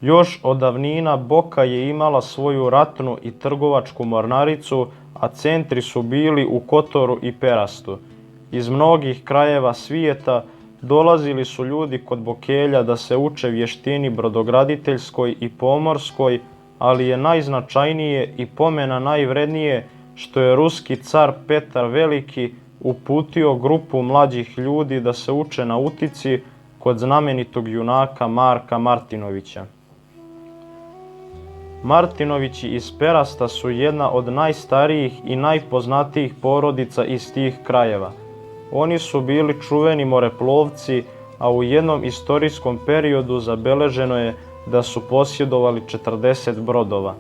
Još od davnina Boka je imala svoju ratnu i trgovačku mornaricu, a centri su bili u Kotoru i Perastu. Iz mnogih krajeva svijeta dolazili su ljudi kod Bokelja da se uče vještini brodograditeljskoj i pomorskoj, ali je najznačajnije i pomena najvrednije što je ruski car Petar Veliki uputio grupu mlađih ljudi da se uče nautici kod znamenitog junaka Marka Martinovića. Martinovići iz Perasta su jedna od najstarijih i najpoznatijih porodica iz tih krajeva. Oni su bili čuveni moreplovci, a u jednom istorijskom periodu zabeleženo je da su posjedovali 40 brodova.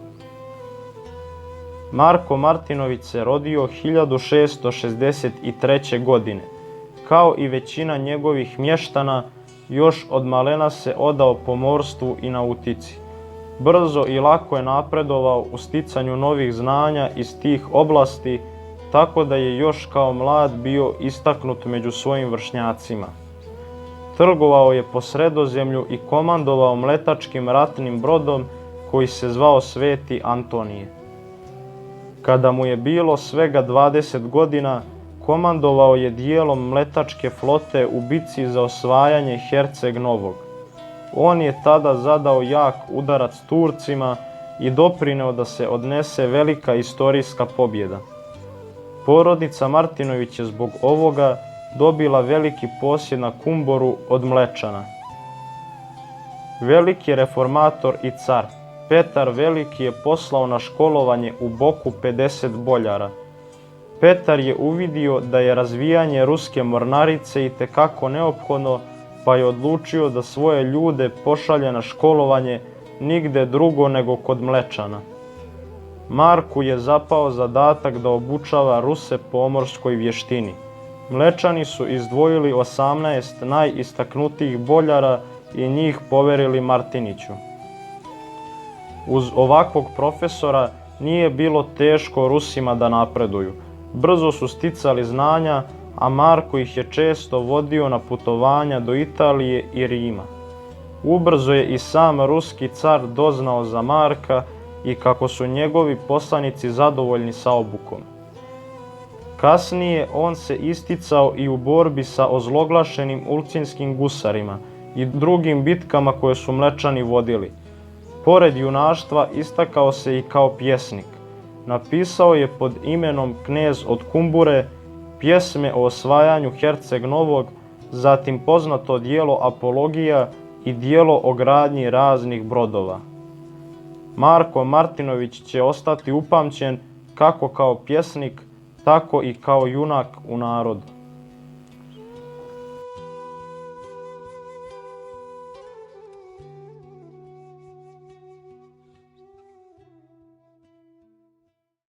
Marko Martinović se rodio 1663. godine. Kao i većina njegovih mještana, još od malena se odao pomorstvu i nautici. Brzo i lako je napredovao u sticanju novih znanja iz tih oblasti, tako da je još kao mlad bio istaknut među svojim vršnjacima. Trgovao je po Sredozemlju i komandovao mletačkim ratnim brodom koji se zvao Sveti Antonije. Kada mu je bilo svega 20 godina, komandovao je dijelom mletačke flote u bitci za osvajanje Herceg Novog. On je tada zadao jak udarac Turcima i doprineo da se odnese velika istorijska pobjeda. Porodica Martinović je zbog ovoga dobila veliki posjed na Kumboru od Mlečana. Veliki reformator i car Petar Veliki je poslao na školovanje u Boku 50 boljara. Petar je uvidio da je razvijanje ruske mornarice itekako neophodno, pa je odlučio da svoje ljude pošalje na školovanje nigde drugo nego kod Mlečana. Marku je zapao zadatak da obučava Ruse pomorskoj vještini. Mlečani su izdvojili 18 najistaknutijih boljara i njih poverili Martiniću. Uz ovakvog profesora nije bilo teško Rusima da napreduju. Brzo su sticali znanja, a Marko ih je često vodio na putovanja do Italije i Rima. Ubrzo je i sam ruski car doznao za Marka i kako su njegovi poslanici zadovoljni sa obukom. Kasnije on se isticao i u borbi sa ozloglašenim ulcinskim gusarima i drugim bitkama koje su Mlečani vodili. Pored junaštva istakao se i kao pjesnik. Napisao je pod imenom Knez od Kumbure pjesme o osvajanju Herceg Novog, zatim poznato djelo Apologija i djelo o gradnji raznih brodova. Marko Martinović će ostati upamćen kako kao pjesnik, tako i kao junak u narodu.